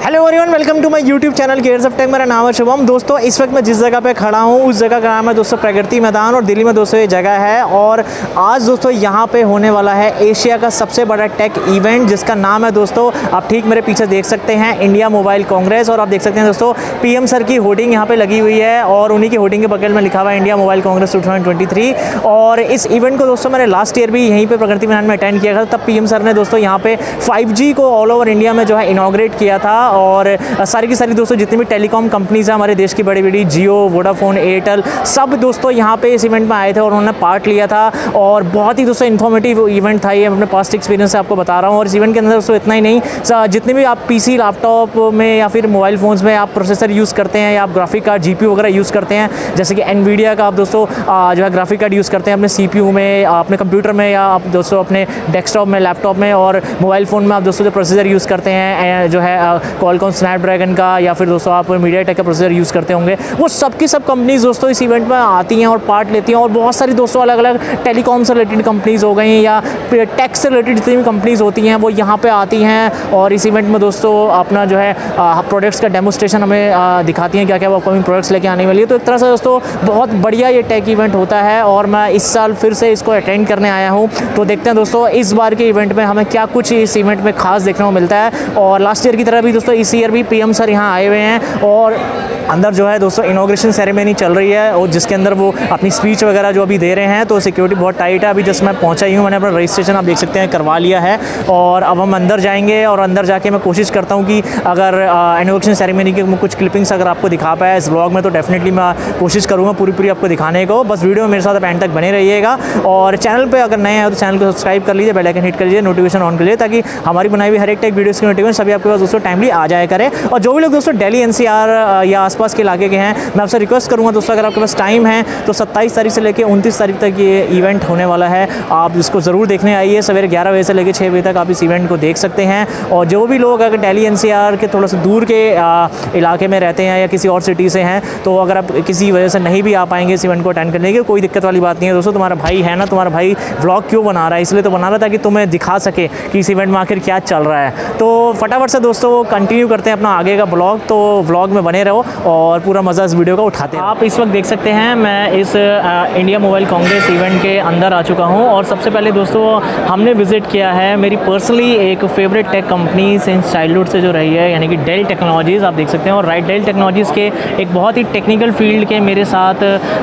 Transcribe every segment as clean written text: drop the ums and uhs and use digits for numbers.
Hello everyone, welcome to my YouTube channel Gears of Tech. मेरा नाम है शुभम। दोस्तों इस वक्त मैं जिस जगह पे खड़ा हूँ उस जगह का नाम है दोस्तों प्रगति मैदान और दिल्ली में दोस्तों ये जगह है। और आज दोस्तों यहाँ पे होने वाला है एशिया का सबसे बड़ा टेक इवेंट जिसका नाम है दोस्तों, आप ठीक मेरे पीछे देख सकते हैं, इंडिया मोबाइल कांग्रेस। और आप देख सकते हैं दोस्तों पीएम सर की होर्डिंग यहाँ पे लगी हुई है और उन्हीं की होर्डिंग के बगल में लिखा हुआ है इंडिया मोबाइल कांग्रेस 2023। और इस इवेंट को दोस्तों मैंने लास्ट ईयर भी यहीं पर प्रगति मैदान में अटेंड किया था। तब पीएम सर ने दोस्तों यहाँ पे 5G को ऑल ओवर इंडिया में जो है इनॉग्रेट किया था। और सारी की सारी दोस्तों जितनी भी टेलीकॉम कंपनीज हैं हमारे देश की बड़ी बड़ी, जियो, वोडाफोन, एयरटेल, सब दोस्तों यहाँ पे इस इवेंट में आए थे और उन्होंने पार्ट लिया था। और बहुत ही दोस्तों इन्फॉर्मेटिव इवेंट था ये, अपने पास्ट एक्सपीरियंस से आपको बता रहा हूँ। और इस इवेंट के अंदर दोस्तों इतना ही नहीं, जितने भी आप पीसी, लैपटॉप में या फिर मोबाइल फ़ोन्स में आप प्रोसेसर यूज़ करते हैं या आप ग्राफिक कार्ड GPU वगैरह यूज़ करते हैं, जैसे कि एनवीडिया का आप दोस्तों जो है ग्राफिक कार्ड यूज़ करते हैं अपने CPU में, अपने कंप्यूटर में, या आप दोस्तों अपने डेस्कटॉप में, लैपटॉप में, और मोबाइल फ़ोन में आप दोस्तों जो प्रोसेसर यूज़ करते हैं जो है क्वालकॉम स्नैपड्रैगन का, या फिर दोस्तों आप मीडियाटेक का प्रोसेसर यूज़ करते होंगे, वो सब की सब कंपनीज़ दोस्तों इस इवेंट में आती हैं और पार्ट लेती हैं। और बहुत सारी दोस्तों अलग अलग टेलीकॉम से रिलेटेड कंपनीज़ हो गई या टेक से रिलेटेड जितनी भी कंपनीज़ होती हैं वो यहाँ पे आती हैं और इस इवेंट में दोस्तों अपना जो है प्रोडक्ट्स का डेमोस्ट्रेशन हमें दिखाती हैं, क्या क्या वो अपकमिंग प्रोडक्ट्स लेके आने वाली है। तो एक तरह से दोस्तों बहुत बढ़िया ये टेक इवेंट होता है और मैं इस साल फिर से इसको अटेंड करने आया हूँ। तो देखते हैं दोस्तों इस बार के इवेंट में हमें क्या कुछ इस इवेंट में खास देखने को मिलता है। और लास्ट ईयर की तरह भी दोस्तों इस ईयर भी पीएम सर यहाँ आए हुए हैं और अंदर जो है दोस्तों इनॉग्रेशन सेरेमनी चल रही है और जिसके अंदर वो अपनी स्पीच वगैरह जो अभी दे रहे हैं। तो सिक्योरिटी बहुत टाइट है। अभी जस्ट मैं पहुंचा ही हूँ, मैंने अपना रजिस्ट्रेशन आप देख सकते हैं करवा लिया है और अब हम अंदर जाएंगे। और अंदर जाके मैं कोशिश करता हूँ कि अगर इनॉग्रेशन सेरेमनी की कुछ क्लिपिंग्स अगर आपको दिखा पाया इस व्लॉग में तो डेफिनेटली मैं कोशिश करूँगा पूरी आपको दिखाने को। बस वीडियो मेरे साथ एंड तक बने रहिएगा और चैनल पर अगर नए हैं तो चैनल को सब्सक्राइब कर लीजिए, बेल आइकन हिट कर लीजिए, नोटिफिकेशन ऑन कर लीजिए ताकि हमारी बनाई हुई हर एक टेक वीडियोज़ की नोटिफिकेशन सभी आपके पास दोस्तों टाइमली आ जाया करे। और जो भी लोग दोस्तों दिल्ली NCR या आसपास के इलाके के हैं, मैं आपसे रिक्वेस्ट करूंगा दोस्तों अगर आपके पास टाइम है तो 27 तारीख से लेकर 29 तारीख तक ये इवेंट होने वाला है। आप इसको ज़रूर देखने आइए। सवेरे 11 बजे से लेकर 6 बजे तक आप इस इवेंट को देख सकते हैं। और जो भी लोग अगर दिल्ली NCR के थोड़ा सा दूर के इलाके में रहते हैं या किसी और सिटी से हैं, तो अगर आप किसी वजह से नहीं भी आ पाएंगे इस इवेंट को अटेंड करने की, कोई दिक्कत वाली बात नहीं है दोस्तों। तुम्हारा भाई है ना, तुम्हारा भाई व्लॉग क्यों बना रहा है, इसलिए तो बना रहा था कि तुम्हें दिखा सके कि इस इवेंट में आखिर क्या चल रहा है। तो फटाफट से दोस्तों कंटिन्यू करते हैं अपना आगे का ब्लॉग। तो व्लॉग में बने रहो और पूरा मज़ा इस वीडियो का उठाते हैं। आप इस वक्त देख सकते हैं मैं इस इंडिया मोबाइल कांग्रेस इवेंट के अंदर आ चुका हूं। और सबसे पहले दोस्तों हमने विज़िट किया है मेरी पर्सनली एक favourite tech company since childhood से जो रही है, यानी कि डेल टेक्नोलॉजीज़ आप देख सकते हैं। और डेल टेक्नोलॉजीज़ के एक बहुत ही टेक्निकल फील्ड के मेरे साथ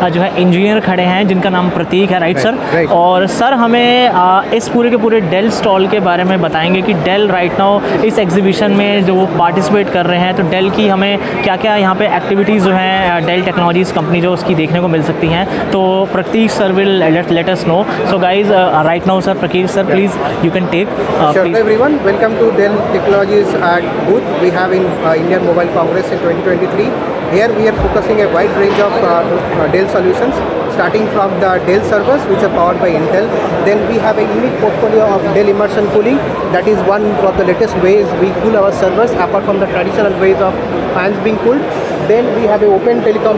जो है इंजीनियर खड़े हैं जिनका नाम प्रतीक है, राइट सर? और सर हमें इस पूरे के पूरे डेल स्टॉल के बारे में बताएंगे कि डेल राइट नाउ इस एग्जीबिशन में जो वो पार्टिसिपेट कर रहे हैं, तो डेल की हमें क्या क्या यहाँ पे एक्टिविटीज़ जो हैं डेल टेक्नोलॉजीज़ कंपनी जो उसकी देखने को मिल सकती हैं। तो Prateek sir will let us know. So guys right now sir, Prateek sir please you can take. Sure, everyone, welcome to Dell Technologies at booth we have in Indian Mobile Congress in 2023. Here we are focusing a wide range of Dell solutions, starting from the Dell servers which are powered by Intel. Then we have a unique portfolio of Dell immersion cooling. That is one of the latest ways we cool our servers apart from the traditional ways of fans being cooled. Then we have a open telecom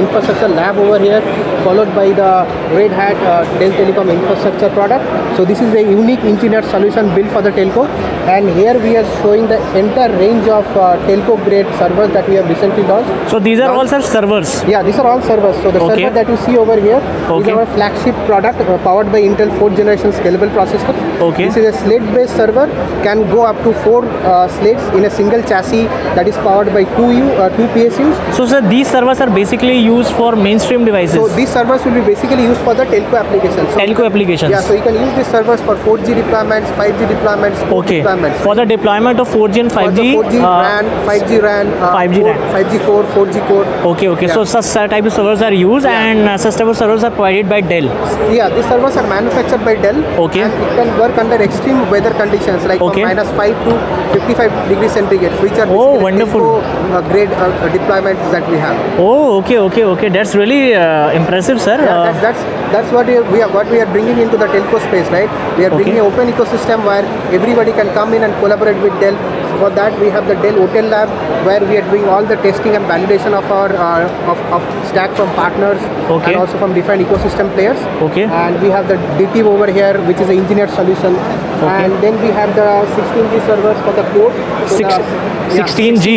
infrastructure lab over here, followed by the Red Hat Dell Telecom infrastructure product. So this is a unique engineered solution built for the telco. And here we are showing the entire range of telco grade servers that we have recently launched. So these are all servers? Yeah, these are all servers. So the server that you see over here is our flagship product powered by Intel 4th generation scalable processor. This is a slate based server, can go up to 4 slates in a single chassis that is powered by two PSUs. So sir, these servers are basically used for mainstream devices? So these servers will be basically used for the telco applications. So telco applications? Yeah, so you can use these servers for 4G deployments, 5G deployments, deployments. For the deployment of 4G and 5G? For the 4G RAN, 5G RAN, 5G core, 4G core. Okay. Yeah. So such type of servers are used and such type of servers are provided by Dell? Yeah, these servers are manufactured by Dell. Okay. And it can work under extreme weather conditions like from -5 to 55 degrees centigrade, which are wonderful grade deployments that we have. Oh, okay. That's really impressive, sir. Yeah, that's what we are bringing into the telco space, right? We are bringing an open ecosystem where everybody can come in and collaborate with Dell. For that, we have the Dell Hotel Lab, where we are doing all the testing and validation of our of stack from partners Okay. and also from different ecosystem players. Okay. And we have the DT over here, which is an engineered solution. And then we have the 16G servers for the code. So Six- the- 16G.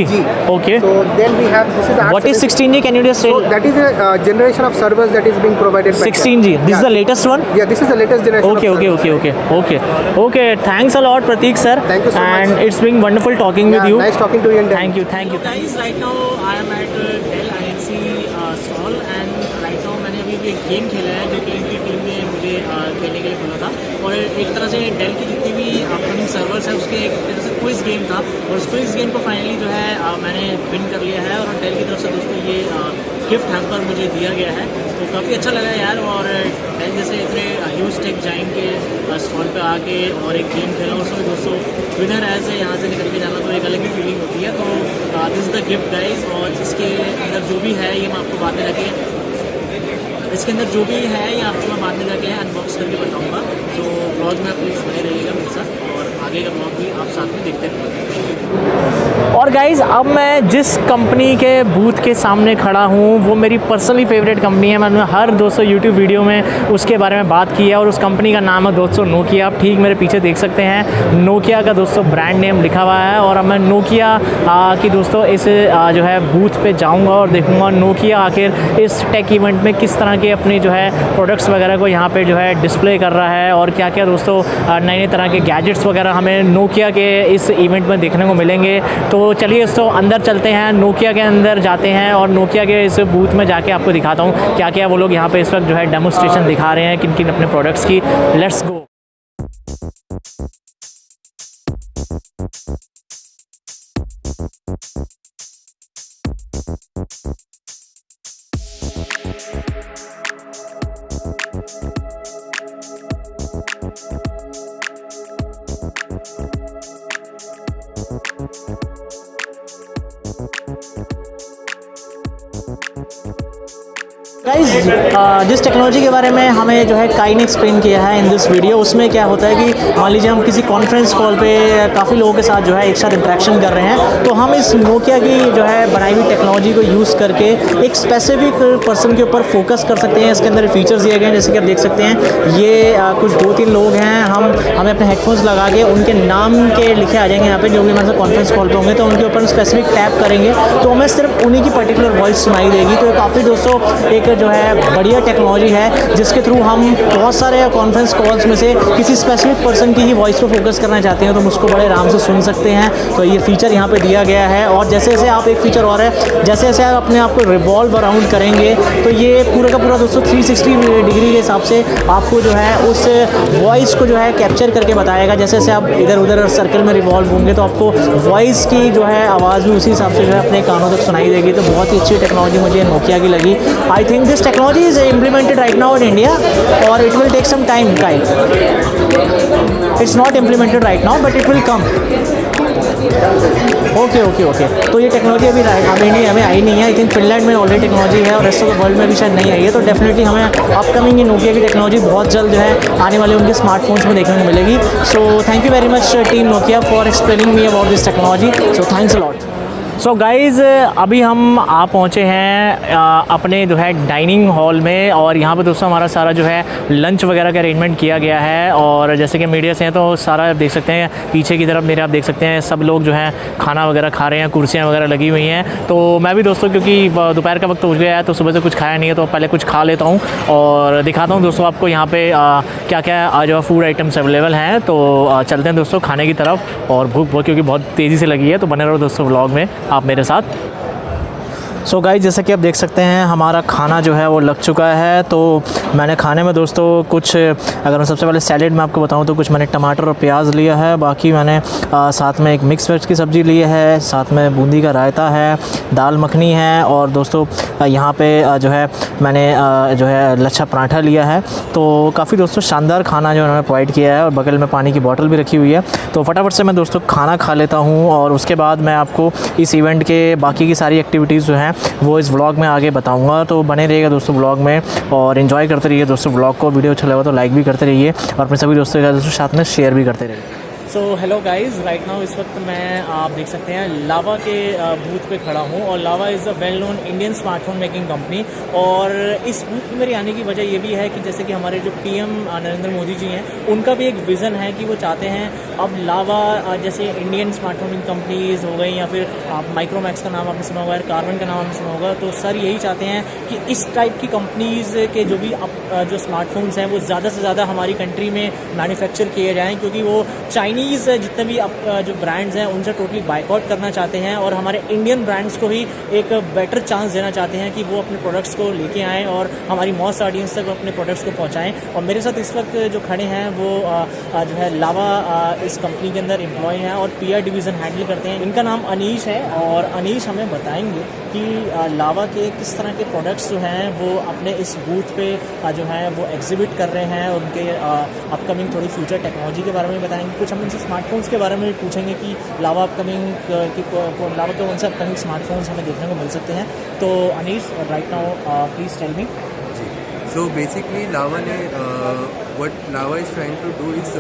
Okay. So then we have, this is the What is 16G? Can you just say? So that is a generation of servers that is being provided by 16G. This is the latest one? Yeah, this is the latest generation. Okay, of okay, servers. okay. Thanks a lot, Prateek sir. Thank you so much. And it's been wonderful talking Yeah, with you. nice talking to you. And Thank you. Guys, right now I am at Dell INC stall and right now मैंने अभी भी एक game खेला है जो कि इनकी team ने मुझे खेलने के लिए बोला था और एक तरह से डेल की जितनी भी अपकमिंग सर्वर्स है उसके एक तरह से क्विज गेम था और उस क्विज गेम को फाइनली जो है मैंने विन कर लिया है और डेल की तरफ से दोस्तों ये गिफ्ट हैम्पर मुझे दिया गया है तो काफ़ी अच्छा लगा यार और डेल जैसे इतने ह्यूज टेक जाइंट के स्टॉल पे आके और एक गेम खेला उसमें दोस्तों विनर एज है यहाँ से निकल के जाना तो एक अलग ही फीलिंग होती है तो this is the gift guys और इसके अंदर जो भी है ये मैं आपको बाद में जाके इसके अंदर जो भी है ये आपको मैं बाद में जाके अनबॉक्स करके बताऊँगा तो व्लॉग में प्लीज़ बने रहिएगा मेरे साथ और आगे का व्लॉग भी आप साथ में देखते रहेंगे। और गाइज़ अब मैं जिस कंपनी के बूथ के सामने खड़ा हूँ वो मेरी पर्सनली फेवरेट कंपनी है। मैंने हर दोस्तों यूट्यूब वीडियो में उसके बारे में बात की है और उस कंपनी का नाम है दोस्तों नोकिया। आप ठीक मेरे पीछे देख सकते हैं नोकिया का दोस्तों ब्रांड नेम लिखा हुआ है और अब मैं नोकिया की दोस्तों इस जो है बूथ पे जाऊंगा और देखूंगा नोकिया आखिर इस टेक इवेंट में किस तरह के अपने जो है प्रोडक्ट्स वगैरह को यहाँ पे जो है डिस्प्ले कर रहा है और क्या क्या दोस्तों नए नए तरह के गैजेट्स वगैरह हमें नोकिया के इस इवेंट में देखने को मिलेंगे। तो चलिए दोस्तों अंदर चलते हैं, नोकिया के अंदर जाते हैं और नोकिया के इस बूथ में जाके आपको दिखाता हूँ क्या क्या वो लोग यहाँ पे इस वक्त जो है डेमोस्ट्रेशन दिखा रहे हैं किन किन अपने प्रोडक्ट्स की। Let's go. गाइस जिस टेक्नोलॉजी के बारे में हमें जो है काई ने एक्सप्लेन किया है इन दिस वीडियो उसमें क्या होता है कि मान लीजिए हम किसी कॉन्फ्रेंस कॉल पे काफ़ी लोगों के साथ जो है एक साथ इंटरेक्शन कर रहे हैं तो हम इस नोकिया की जो है बनाई हुई टेक्नोलॉजी को यूज़ करके एक स्पेसिफिक पर्सन के ऊपर फोकस कर सकते हैं। इसके अंदर फीचर्स दिए गए हैं जैसे कि आप देख सकते हैं ये कुछ 2-3 लोग हैं हमें अपने हेडफोन्स लगा के उनके नाम के लिखे आ जाएंगे यहाँ पे जो भी हमारे साथ कॉन्फ्रेंस कॉल पे होंगे तो उनके ऊपर स्पेसिफिक टैप करेंगे तो हमें सिर्फ उन्हीं की पर्टिकुलर वॉइस सुनाई देगी। तो काफ़ी दोस्तों एक जो है बढ़िया टेक्नोलॉजी है जिसके थ्रू हम बहुत सारे कॉन्फ्रेंस कॉल्स में से किसी स्पेसिफिक पर्सन की ही वॉइस पर फोकस करना चाहते हैं तो हम उसको बड़े आराम से सुन सकते हैं। तो ये फीचर यहाँ पे दिया गया है और जैसे जैसे आप एक फीचर और है जैसे जैसे आप अपने आप को रिवॉल्व अराउंड करेंगे तो ये पूरा का पूरा दोस्तों 360 डिग्री के हिसाब से आपको जो है उस वॉइस को जो है कैप्चर करके बताएगा। जैसे जैसे आप इधर उधर सर्कल में रिवॉल्व होंगे तो आपको वॉइस की जो है आवाज़ भी उसी हिसाब से जो है अपने कानों तक सुनाई देगी। तो बहुत ही अच्छी टेक्नोलॉजी मुझे नोकिया की लगी। I think this technology is implemented right now in India or it will take some time, Kai. It's not implemented right now but it will come. Okay तो ये टेक्नोलॉजी अभी इंडिया में आई नहीं है। I think Finland में already technology है और rest of the world में भी शायद नहीं आई है। तो डेफिनेटली हमें अपकमिंग नोकिया की टेक्नोलॉजी बहुत जल्द जो है आने वाले उनके स्मार्टफोन्स में देखने को मिलेगी। So thank you very much team Nokia for explaining me about this technology. So thanks a lot. So guys अभी हम आ पहुँचे हैं अपने जो है डाइनिंग हॉल में और यहाँ पे दोस्तों हमारा सारा जो है लंच वगैरह का अरेंजमेंट किया गया है और जैसे कि मीडिया से हैं तो सारा आप देख सकते हैं पीछे की तरफ मेरे आप देख सकते हैं सब लोग जो है खाना वगैरह खा रहे हैं, कुर्सियाँ वगैरह लगी हुई हैं। तो मैं भी दोस्तों क्योंकि दोपहर का वक्त हो गया है तो सुबह से कुछ खाया नहीं है तो पहले कुछ खा लेता हूँ और दिखाता हूँ दोस्तों आपको यहाँ पे क्या क्या जो फूड आइटम्स अवेलेबल हैं। तो चलते हैं दोस्तों खाने की तरफ और भूख बहुत क्योंकि बहुत तेज़ी से लगी है तो बने रहो दोस्तों व्लॉग में आप मेरे साथ। सो गाइस जैसा कि आप देख सकते हैं हमारा खाना जो है वो लग चुका है। तो मैंने खाने में दोस्तों कुछ अगर मैं सबसे पहले सैलेड में आपको बताऊं तो कुछ मैंने टमाटर और प्याज लिया है, बाकी मैंने साथ में एक मिक्स वेज की सब्ज़ी ली है, साथ में बूंदी का रायता है, दाल मखनी है और दोस्तों यहाँ पे जो है मैंने जो है लच्छा पराठा लिया है। तो काफ़ी दोस्तों शानदार खाना जो उन्होंने प्रोवाइड किया है और बगल में पानी की बोतल भी रखी हुई है। तो फटाफट से मैं दोस्तों खाना खा लेता हूँ और उसके बाद मैं आपको इस इवेंट के बाकी की सारी एक्टिविटीज़ जो हैं वो इस व्लॉग में आगे बताऊंगा। तो बने रहिएगा दोस्तों व्लॉग में और एंजॉय करते रहिए दोस्तों व्लॉग को। वीडियो अच्छा लगा तो लाइक भी करते रहिए और अपने सभी दोस्तों के साथ में शेयर भी करते रहिए। So hello guys, right now इस वक्त मैं आप देख सकते हैं लावा के बूथ पे खड़ा हूँ और Lava is a well known Indian smartphone making company. और इस बूथ पे मेरे आने की वजह ये भी है कि जैसे कि हमारे जो पीएम नरेंद्र मोदी जी हैं, उनका भी एक विज़न है कि वो चाहते हैं अब लावा जैसे इंडियन स्मार्टफोन कंपनीज हो गई या फिर आप माइक्रोमैक्स का नाम आपने सुना होगा, कार्बन का नाम आपने सुना होगा, तो सर यही चाहते हैं कि इस टाइप की कंपनीज़ के जो भी जो स्मार्टफोन्स हैं वो ज़्यादा से ज़्यादा हमारी कंट्री में मैन्युफैक्चर किए जाएँ, क्योंकि वो चाइनीज़ जितने भी जो ब्रांड्स हैं उनसे टोटली बाइकआउट करना चाहते हैं और हमारे इंडियन ब्रांड्स को ही एक बेटर चांस देना चाहते हैं कि वो अपने प्रोडक्ट्स को लेके आएँ और हमारी मॉस ऑडियंस तक अपने प्रोडक्ट्स को पहुँचाएँ। और मेरे साथ इस वक्त जो खड़े हैं वो जो है लावा इस कंपनी के अंदर एम्प्लॉय हैं और पीआर डिवीज़न हैंडल करते हैं। इनका नाम अनीश है और अनीश हमें बताएंगे कि लावा के किस तरह के प्रोडक्ट्स जो हैं वो अपने इस बूथ पे जो है वो एग्जिबिट कर रहे हैं, उनके अपकमिंग थोड़ी फ्यूचर टेक्नोलॉजी के बारे में बताएंगे। कुछ हम इनसे स्मार्टफोन्स के बारे में भी पूछेंगे कि लावा अपकमिंग लावा के कौन से अपकमिंग स्मार्टफोन्स हमें देखने को मिल सकते हैं। तो Anish, right now please tell me. So basically, Lava ने what Lava is trying to do is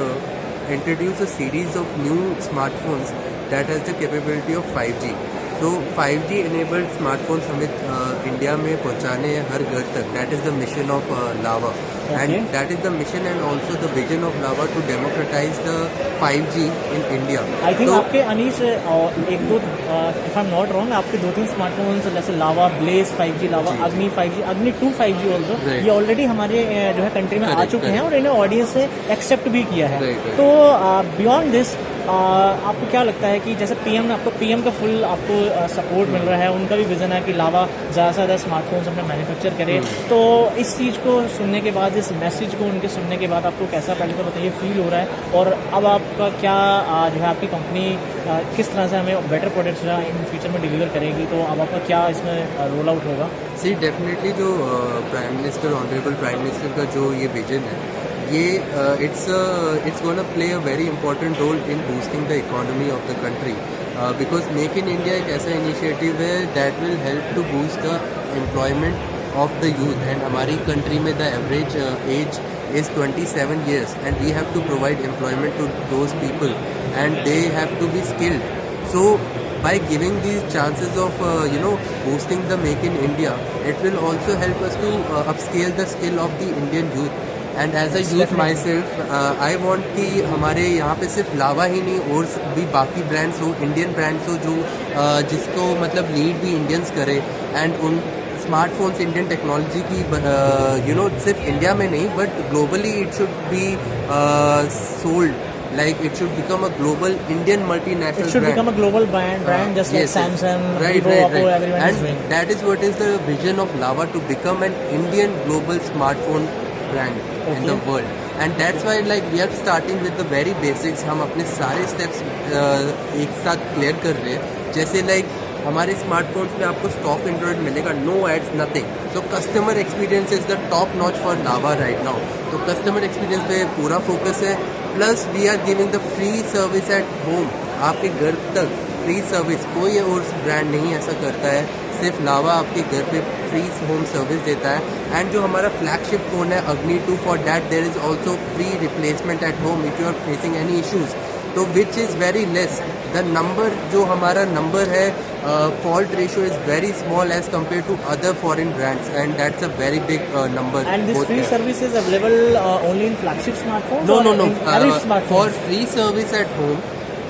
introduce a series of new smartphones that has the capability of 5G. So 5G enabled smartphones हमें India में पहुंचाने हैं हर घर तक. That is the mission of Lava, and that is the mission and also the vision of Lava to democratize the 5G in India. I think आपके अनीश एक दो if I'm not wrong आपके 2-3 स्मार्टफोन्स जैसे लावा ब्लेज 5G, लावा अग्नि 5G, अग्नि 2 5G also ये already हमारे जो है कंट्री में आ चुके हैं और इन्हें ऑडियंस ने एक्सेप्ट भी किया है। तो बियॉन्ड दिस आपको क्या लगता है कि जैसे पीएम का फुल आपको सपोर्ट मिल रहा है, उनका भी विज़न है कि लावा ज़्यादा से ज़्यादा स्मार्टफोन्स अपने मैन्युफैक्चर करे, तो इस चीज़ को सुनने के बाद, इस मैसेज को उनके सुनने के बाद आपको कैसा पहले तो बताइए फील हो रहा है और अब आपका क्या जो है आपकी कंपनी किस तरह से हमें बेटर प्रोडक्ट्स इन फ्यूचर में डिलीवर करेगी, तो अब आपका क्या इसमें रोल आउट होगा? सी डेफिनेटली जो prime minister, honourable prime minister का जो ये विजन है, ये it's going to play a very important role in boosting the economy of the country, because Make in India एक ऐसा initiative है that will help to boost the employment of the youth, and हमारी country में the average age is 27 years and we have to provide employment to those people and they have to be skilled. So by giving these chances of boosting the Make in India, it will also help us to upscale the skill of the Indian youth. And as a youth myself I want कि हमारे यहाँ पे सिर्फ लावा ही नहीं और भी बाकी brands हो, इंडियन ब्रांड्स हो जो जिसको मतलब लीड भी इंडियंस करे, एंड उन स्मार्टफोन्स इंडियन टेक्नोलॉजी की सिर्फ इंडिया में नहीं but globally it should be sold. Like it should become a global Indian multinational It should brand. become a global brand just like Samsung, Vivo, Oppo, everyone and is doing. That is what is the vision of Lava, to become an Indian global smartphone brand in the world. And that's why like we are starting with the very basics. हम अपने सारे steps एक साथ clear कर रहे हैं. जैसे like हमारे स्मार्टफोन्स में आपको स्टॉक एंड्रॉइड मिलेगा, no ads, nothing. So customer experience is the top notch for Lava right now. तो कस्टमर एक्सपीरियंस पे पूरा फोकस है. Plus we are giving the free service at home. आपके घर तक फ्री सर्विस, कोई और ब्रांड नहीं ऐसा करता है, सिर्फ लावा आपके घर पे फ्री होम सर्विस देता है. एंड जो हमारा फ्लैगशिप फोन है Agni 2, for that there is also free replacement at home if you are facing any issues. तो which is very less. The number जो हमारा नंबर है, fault ratio is very small as compared to other foreign brands, and that's a very big number. And this free service is available only in flagship smartphones? No. Every smartphone? For free service at home,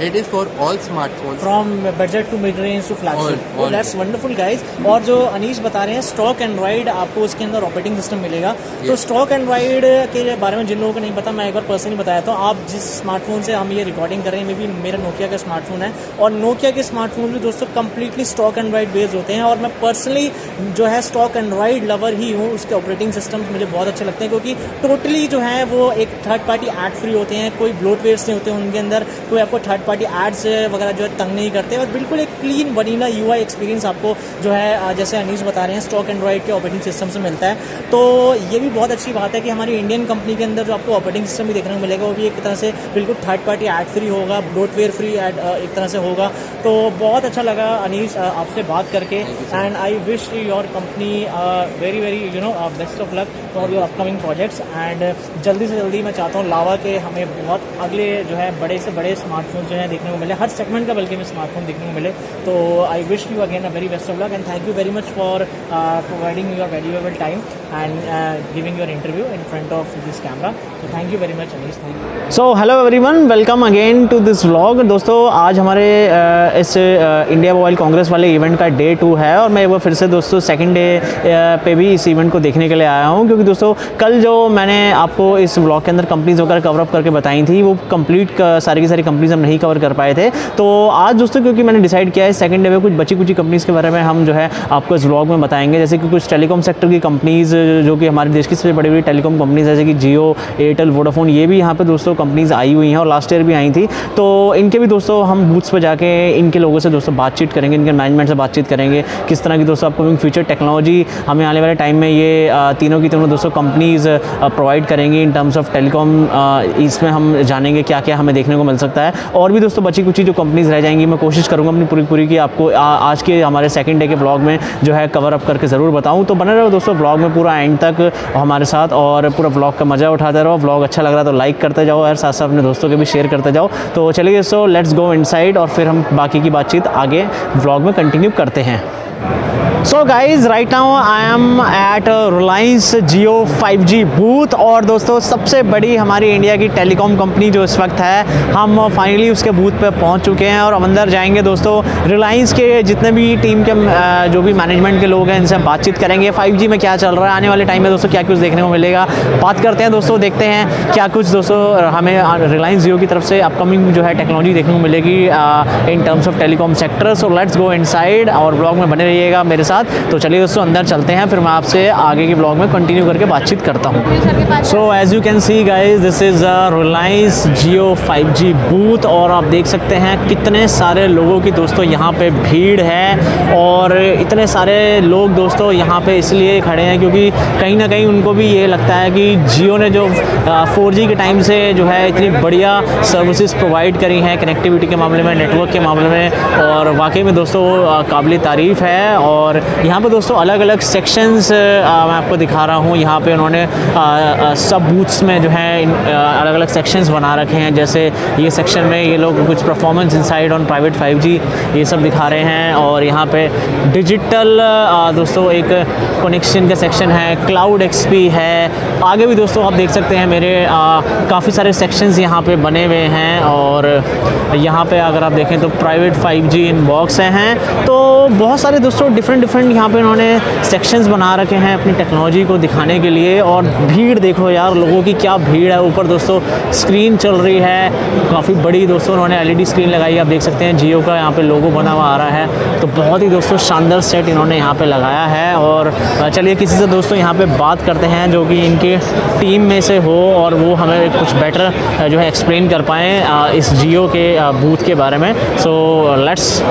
it is for all smartphones. From budget to mid range to flagship. All That's wonderful guys. और जो अनीश बता रहे हैं stock Android आपको उसके अंदर operating system मिलेगा. तो स्टॉक एंड्रॉइड के बारे में जिन लोगों को नहीं पता, मैं एक बार पर्सनली बताया तो आप जिस स्मार्टफोन से हम ये रिकॉर्डिंग कर रहे हैं, मे बी मेरा नोकिया का स्मार्टफोन है, और नोकिया के स्मार्टफोन भी दोस्तों कम्प्लीटली स्टॉक एंड्रॉइड बेस्ड होते हैं. और मैं पर्सनली जो है स्टॉक एंड्रॉइड लवर ही हूँ. उसके ऑपरेटिंग सिस्टम मुझे बहुत अच्छे लगते हैं क्योंकि टोटली जो है वो एक थर्ड पार्टी एड फ्री होते हैं, कोई ब्लोटवेयर्स नहीं होते उनके अंदर, कोई आपको थर्ड पार्टी एड्स वगैरह जो है तंग नहीं करते, और बिल्कुल एक क्लीन वनीला यूआई एक्सपीरियंस आपको जो है जैसे अनीश बता रहे हैं स्टॉक एंड्रॉइड के ऑपरेटिंग सिस्टम से मिलता है. तो ये भी बहुत अच्छी बात है कि हमारी इंडियन कंपनी के अंदर जो आपको ऑपरेटिंग सिस्टम भी देखने को मिलेगा वो भी एक तरह से बिल्कुल थर्ड पार्टी एड फ्री होगा, ब्लोटवेयर फ्री एड एक तरह से होगा. तो बहुत अच्छा लगा अनीश आपसे बात करके, and I wish your company very best of luck for your upcoming projects. And जल्दी से जल्दी मैं चाहता हूँ लावा के हमें बहुत अगले जो है बड़े से बड़े स्मार्टफोन जो है देखने को मिले, हर सेगमेंट का बल्कि में स्मार्टफोन देखने को मिले। तो I wish you again a very best of luck and thank you very much for providing your valuable time and giving your interview in front of this camera. तो thank you very much Anish, thank you. So hello everyone, welcome again to this vlog. दोस्तों आज हमारे इस India mobile Congress वाले event का day 2 है और मैं एक बार फिर से दोस्तों सेकंड डे पे भी इस इवेंट को देखने के लिए आया हूँ, क्योंकि दोस्तों कल जो मैंने आपको इस व्लॉग के अंदर कंपनीज वगैरह कवर अप करके बताई थी वो कंप्लीट सारी की सारी कंपनीज हम नहीं कवर कर पाए थे। तो आज दोस्तों क्योंकि मैंने डिसाइड किया है सेकंड डे में कुछ बची कुछ कंपनीज़ के बारे में हम जो है आपको इस व्लॉग में बताएंगे, जैसे कि कुछ टेलीकॉम सेक्टर की कंपनीज़ जो कि हमारे देश की सबसे बड़ी बड़ी टेलीकॉम कंपनीज़ जैसे कि जियो, एयरटेल, वोडाफोन, ये भी यहाँ पे दोस्तों कंपनीज़ आई हुई हैं और लास्ट ईयर भी आई थी। तो इनके भी दोस्तों हम बूथ्स पर जाके इनके लोगों से दोस्तों बातचीत करेंगे, इनके मैनेजमेंट से बातचीत करेंगे, किस तरह की दोस्तों अपकमिंग फ्यूचर टेक्नोलॉजी हमें आने वाले टाइम में ये तीनों की तीनों दोस्तों कंपनीज़ प्रोवाइड करेंगी इन टर्म्स ऑफ टेलीकॉम। इसमें हम जानेंगे क्या क्या हमें देखने को मिल सकता है। और भी दोस्तों बची कुछ जो कंपनीज़ रह जाएंगी मैं कोशिश करूँगा अपनी पूरी की आपको आज के हमारे सेकंड डे के व्लॉग में जो है कवर अप करके ज़रूर बताऊँ। तो बने रहो दोस्तों व्लॉग में पूरा एंड तक हमारे साथ और पूरा व्लॉग का मज़ा उठाते रहो। व्लॉग अच्छा लग रहा है तो लाइक करते जाओ और साथ साथ अपने दोस्तों के भी शेयर करते जाओ। तो चलिए दोस्तों लेट्स गो इनसाइड और फिर हम बाकी की बातचीत आगे व्लॉग में कंटिन्यू करते हैं। So guys right now I am at Reliance Jio 5G booth और दोस्तों सबसे बड़ी हमारी इंडिया की टेलीकॉम कंपनी जो इस वक्त है हम फाइनली उसके बूथ पे पहुंच चुके हैं और अब अंदर जाएंगे दोस्तों। रिलायंस के जितने भी टीम के जो भी मैनेजमेंट के लोग हैं इनसे बातचीत करेंगे 5G में क्या चल रहा है, आने वाले टाइम में दोस्तों क्या कुछ देखने को मिलेगा। बात करते हैं दोस्तों, देखते हैं क्या कुछ दोस्तों हमें रिलायंस जियो की तरफ से अपकमिंग जो है टेक्नोलॉजी देखने को मिलेगी in terms of telecom sector. So let's go inside और ब्लॉग में बने रहिएगा मेरे साथ। तो चलिए दोस्तों अंदर चलते हैं, फिर मैं आपसे आगे के ब्लॉग में कंटिन्यू करके बातचीत करता हूँ। So as you can see guys this is Reliance Jio 5G booth और आप देख सकते हैं कितने सारे लोगों की दोस्तों यहाँ पे भीड़ है और इतने सारे लोग दोस्तों यहाँ पे इसलिए खड़े हैं क्योंकि कहीं ना कहीं उनको भी ये लगता है कि जियो ने जो 4G के टाइम से जो है इतनी बढ़िया सर्विसेज प्रोवाइड करी हैं कनेक्टिविटी के मामले में, नेटवर्क के मामले में, और वाकई में दोस्तों काबिल तारीफ़ है। और यहाँ पे दोस्तों अलग अलग सेक्शंस मैं आपको दिखा रहा हूँ। यहाँ पे उन्होंने सब बूथ्स में जो है अलग अलग सेक्शंस बना रखे हैं, जैसे ये सेक्शन में ये लोग कुछ performance inside on private 5G ये सब दिखा रहे हैं। और यहाँ पे डिजिटल दोस्तों एक कनेक्शन का सेक्शन है, क्लाउड XP है, आगे भी दोस्तों आप देख सकते हैं मेरे काफ़ी सारे सेक्शंस यहाँ पे बने हुए हैं। और यहाँ पे अगर आप देखें तो प्राइवेट 5G इनबॉक्स हैं, तो बहुत सारे दोस्तों डिफरेंट यहाँ पे उन्होंने सेक्शंस बना रखे हैं अपनी टेक्नोलॉजी को दिखाने के लिए। और भीड़ देखो यार, लोगों की क्या भीड़ है। ऊपर दोस्तों स्क्रीन चल रही है काफ़ी बड़ी दोस्तों, उन्होंने LED स्क्रीन लगाई, आप देख सकते हैं जियो का यहाँ पे लोगो बना हुआ आ रहा है। तो बहुत ही दोस्तों शानदार सेट इन्होंने यहाँ पे लगाया है। और चलिए किसी से दोस्तों यहाँ पे बात करते हैं जो कि इनके टीम में से हो और वो हमें कुछ बेटर जो है एक्सप्लेन कर पाएँ इस जियो के बूथ के बारे में। So let's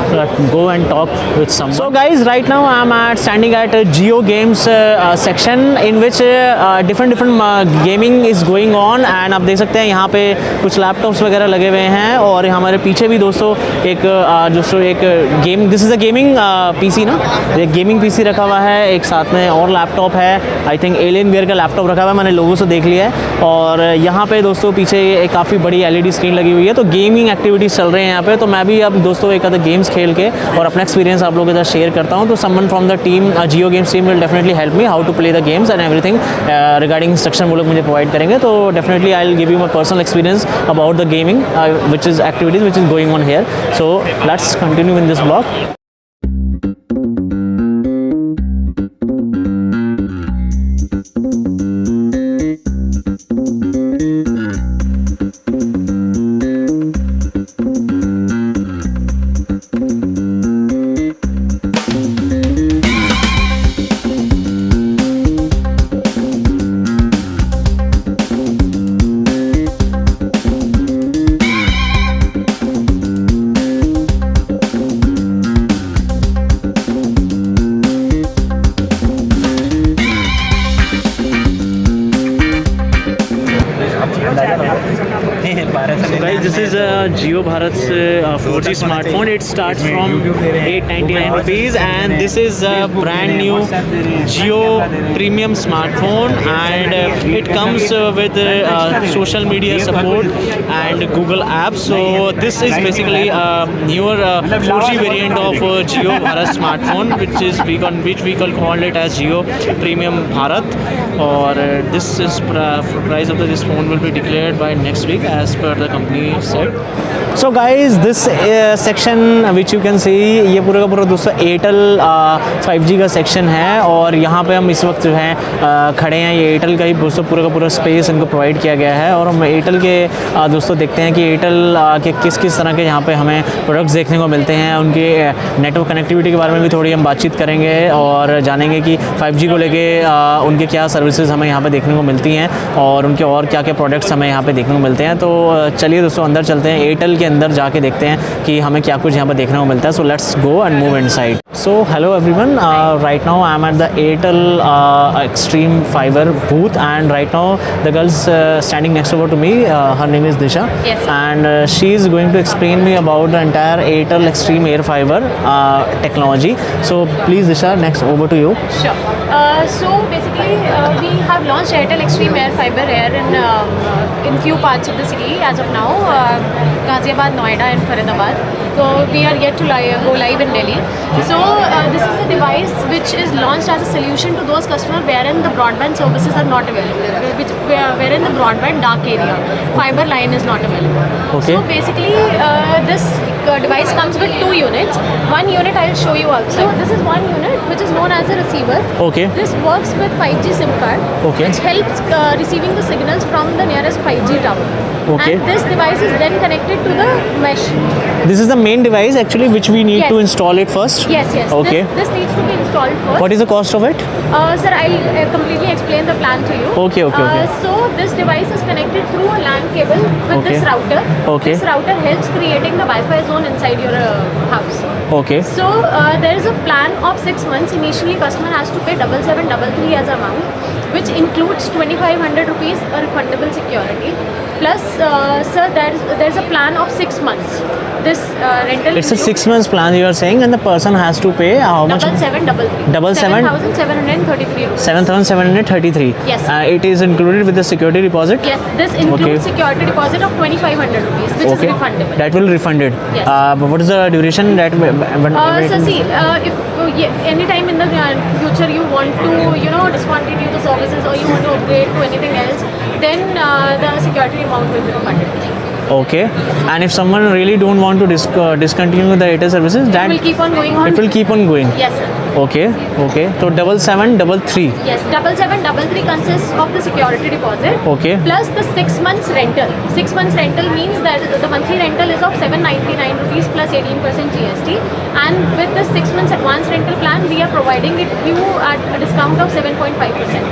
go and talk with some. So guys right now I am standing at Jio Games section in which different gaming is going on and आप देख सकते हैं यहाँ पे कुछ लैपटॉप्स वगैरह लगे हुए हैं। और हमारे पीछे भी दोस्तों एक game, this is a gaming PC ना, एक गेमिंग PC रखा हुआ है, एक साथ में और लैपटॉप है, आई थिंक एलियनवेयर का लैपटॉप रखा हुआ है, मैंने लोगों से देख लिया है। और यहाँ पे दोस्तों पीछे एक काफ़ी बड़ी LED स्क्रीन लगी हुई है, तो गेमिंग एक्टिविटीज़ चल रहे हैं यहाँ पे। तो मैं भी अब दोस्तों एक आधा गेम्स खेल के और अपना एक्सपीरियंस आप लोगों के साथ शेयर करता हूँ। तो someone from the team Jio Games team will definitely help me how to play the games and everything regarding instruction वो लोग मुझे provide करेंगे। तो definitely I'll give you my personal experience about the gaming which is activities which is going on here. So let's continue in this vlog. Guys, this is Jio Bharat's 4G smartphone. It starts from 899 rupees, and this is a brand new Jio premium smartphone, and it comes with social media support and Google apps. So this is basically a newer 4G variant of Jio Bharat smartphone, which we call it as Jio Premium Bharat. Or this is price of this phone will be declared by next week as per the company said. So guys, this section which you can see, ये पूरा का पूरा दोस्तों Airtel 5G का section है, और यहाँ पे हम इस वक्त जो है खड़े हैं। ये एयरटेल का ही दोस्तों पूरा का पूरा स्पेस इनको प्रोवाइड किया गया है, और हम एयरटेल के दोस्तों देखते हैं कि एयरटेल के किस किस तरह के यहाँ पे हमें प्रोडक्ट्स देखने को मिलते हैं। उनके नेटवर्क कनेक्टिविटी के बारे में भी थोड़ी हम बातचीत करेंगे और जानेंगे कि 5G को लेके उनके क्या सर्विसेज हमें यहाँ पे देखने को मिलती हैं, और उनके और क्या क्या प्रोडक्ट्स हमें यहाँ पे देखने को मिलते हैं। तो चलिए दोस्तों अंदर चलते हैं, एयरटेल के अंदर जाके देखते हैं कि हमें क्या कुछ यहाँ पे देखने को मिलता है। सो let's go and move inside. So hello everyone, right now I am at the Airtel extreme fibre booth, and right now the girl's standing next over to me. Her name is Disha. Yes. And she is going to explain me about the entire Airtel Extreme Air Fiber technology. So please Disha, next over to you. Sure. So basically, we have launched Airtel Extreme Air Fiber here in few parts of the city as of now, Ghaziabad, Noida, and Faridabad. So we are yet to go live in Delhi. So this is a device which is launched as a solution to those customers wherein the broadband services are not available, wherein the broadband dark area, fiber line is not available. Okay. So basically, this device comes with two units. One unit I'll show you also. So this is one unit which is known as a receiver. Okay. This works with 5G SIM card, Okay. which helps receiving the signals from the nearest 5G tower. Okay. And this device is then connected to the mesh. This is the main device actually which we need Yes. to install it first. Yes, yes. Okay. This needs to be installed first. What is the cost of it? Sir, I'll completely explain the plan to you. Okay, okay, okay. So this device is connected through a LAN cable with Okay. this router. Okay. This router helps creating the Wi-Fi zone inside your house. Okay. So there is a plan of 6 months. Initially, customer has to pay 7733 as amount, which includes 2500 rupees a refundable security. Plus, sir, there's a plan of 6 months. This rental. It's a 6 months plan you are saying, and the person has to pay how much? 7733. 7,733 rupees. 7,733. Yes. It is included with the security deposit. Yes, this includes Okay. security deposit of 2500 rupees, which Okay. is refundable. That will refunded. Yes. But what is the duration that? So see, if any time in the future you want to, discontinue the services or you want to upgrade to anything else, then the security amount will be refunded. Okay. And if someone really don't want to discontinue the Airtel services, that It will keep on going on. it will keep on going. Yes, sir. Okay. Okay. So 7733. Yes, 7733 consists of the security deposit. Okay. Plus the 6 months rental. 6 months rental means that the monthly rental is of 799 rupees plus 18% GST. And with the 6 months advance rental plan, we are providing it to you at a discount of 7.5%.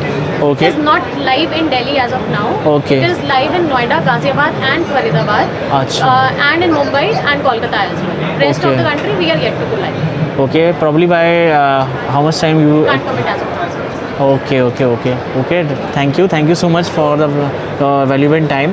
Okay. It is not live in Delhi as of now. Okay. It is live in Noida, Ghaziabad, and Faridabad. Acha. And in Mumbai and Kolkata as well. Rest Okay. of the country, we are yet to go live. Okay. Probably by how much time you? Can't commit as of now. Okay. Okay. Okay. Okay. Thank you. Thank you so much for the valuable time.